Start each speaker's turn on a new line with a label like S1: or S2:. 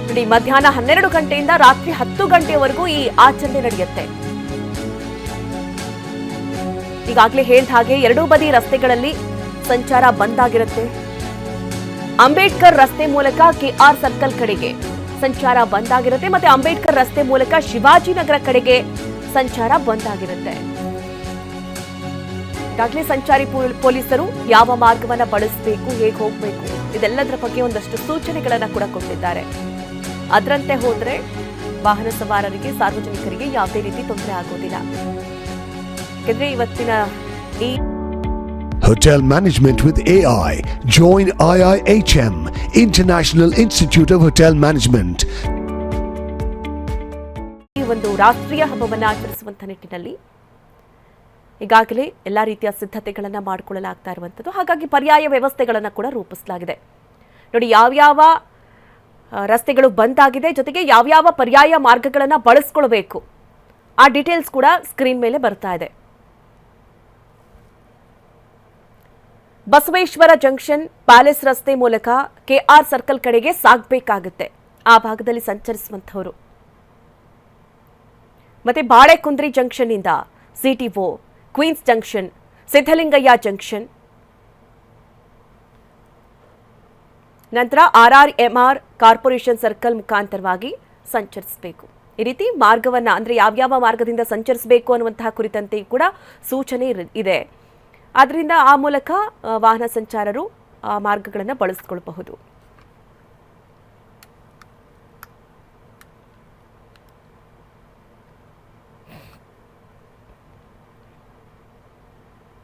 S1: ನೋಡಿ, ಮಧ್ಯಾಹ್ನ 12 ಗಂಟೆಯಿಂದ ರಾತ್ರಿ 10 ಗಂಟೆಯವರೆಗೂ ಈ ಆಚರಣೆ ನಡೆಯುತ್ತೆ. ಈಗಾಗಲೇ ಹೇಳಿದ ಹಾಗೆ ಎರಡೂ ಬದಿ ರಸ್ತೆಗಳಲ್ಲಿ ಸಂಚಾರ ಬಂದ್ ಆಗಿರುತ್ತೆ. ಅಂಬೇಡ್ಕರ್ ರಸ್ತೆ ಮೂಲಕ ಕೆಆರ್ ಸರ್ಕಲ್ ಕಡೆಗೆ ಸಂಚಾರ ಬಂದ್ ಆಗಿರುತ್ತೆ. ಮತ್ತೆ ಅಂಬೇಡ್ಕರ್ ರಸ್ತೆ ಮೂಲಕ ಶಿವಾಜಿನಗರ ಕಡೆಗೆ ಸಂಚಾರ ಬಂದ್ ಆಗಿರುತ್ತೆ. ಈಗಾಗಲೇ ಸಂಚಾರಿ ಪೊಲೀಸರು ಯಾವ ಮಾರ್ಗವನ್ನ ಬಳಸಬೇಕು, ಹೇಗೆ ಹೋಗಬೇಕು, ಇದೆಲ್ಲದರ ಬಗ್ಗೆ ಒಂದಷ್ಟು ಸೂಚನೆಗಳನ್ನ ಕೂಡ ಕೊಟ್ಟಿದ್ದಾರೆ. ಅದರಂತೆ ಹೋದ್ರೆ ವಾಹನ ಸವಾರರಿಗೆ, ಸಾರ್ವಜನಿಕರಿಗೆ ಯಾವುದೇ ರೀತಿ ತೊಂದರೆ ಆಗೋದಿಲ್ಲ. ಯಾಕಂದ್ರೆ ಇವತ್ತಿನ ಈ
S2: Hotel Management with AI. Join IIHM, International Institute of Hotel Management.
S1: ಈ ಒಂದು ರಾಷ್ಟ್ರೀಯ ಹಬ್ಬವನ್ನು ಆಚರಿಸುವಂತ ನಿಟ್ಟಿನಲ್ಲಿ ಈಗಾಗಲೇ ಎಲ್ಲಾ ರೀತಿಯ ಸಿದ್ಧತೆಗಳನ್ನು ಮಾಡಿಕೊಳ್ಳಲಾಗ್ತಾ ಇರುವಂಥದ್ದು. ಹಾಗಾಗಿ ಪರ್ಯಾಯ ವ್ಯವಸ್ಥೆಗಳನ್ನು ಕೂಡ ರೂಪಿಸಲಾಗಿದೆ. ನೋಡಿ, ಯಾವ್ಯಾವ ರಸ್ತೆಗಳು ಬಂದ್ ಆಗಿದೆ, ಜೊತೆಗೆ ಯಾವ್ಯಾವ ಪರ್ಯಾಯ ಮಾರ್ಗಗಳನ್ನು ಬಳಸ್ಕೊಳ್ಬೇಕು, ಆ ಡೀಟೇಲ್ಸ್ ಕೂಡ ಸ್ಕ್ರೀನ್ ಮೇಲೆ ಬರ್ತಾ ಇದೆ. ಬಸವೇಶ್ವರ ಜಂಕ್ಷನ್ ಪ್ಯಾಲೇಸ್ ರಸ್ತೆ ಮೂಲಕ ಕೆಆರ್ ಸರ್ಕಲ್ ಕಡೆಗೆ ಸಾಗಬೇಕಾಗುತ್ತೆ ಆ ಭಾಗದಲ್ಲಿ ಸಂಚರಿಸುವಂತವರು. ಮತ್ತೆ ಬಾಳೆಕುಂದ್ರಿ ಜಂಕ್ಷನ್ ಇಂದ CTO, Queens junction, Siddalingaiah junction, ನಂತರ ಆರ್ಆರ್ಎಂಆರ್ ಕಾರ್ಪೊರೇಷನ್ ಸರ್ಕಲ್ ಮುಖಾಂತರವಾಗಿ ಸಂಚರಿಸಬೇಕು. ಈ ರೀತಿ ಮಾರ್ಗವನ್ನ, ಅಂದ್ರೆ ಯಾವ್ಯಾವ ಮಾರ್ಗದಿಂದ ಸಂಚರಿಸಬೇಕು ಅನ್ನುವಂತಹ ಕುರಿತಂತೆ ಕೂಡ ಸೂಚನೆ ಇದೆ. ಆದ್ದರಿಂದ ಆ ಮೂಲಕ ವಾಹನ ಸಂಚಾರರು ಆ ಮಾರ್ಗಗಳನ್ನು ಬಳಸಿಕೊಳ್ಳಬಹುದು.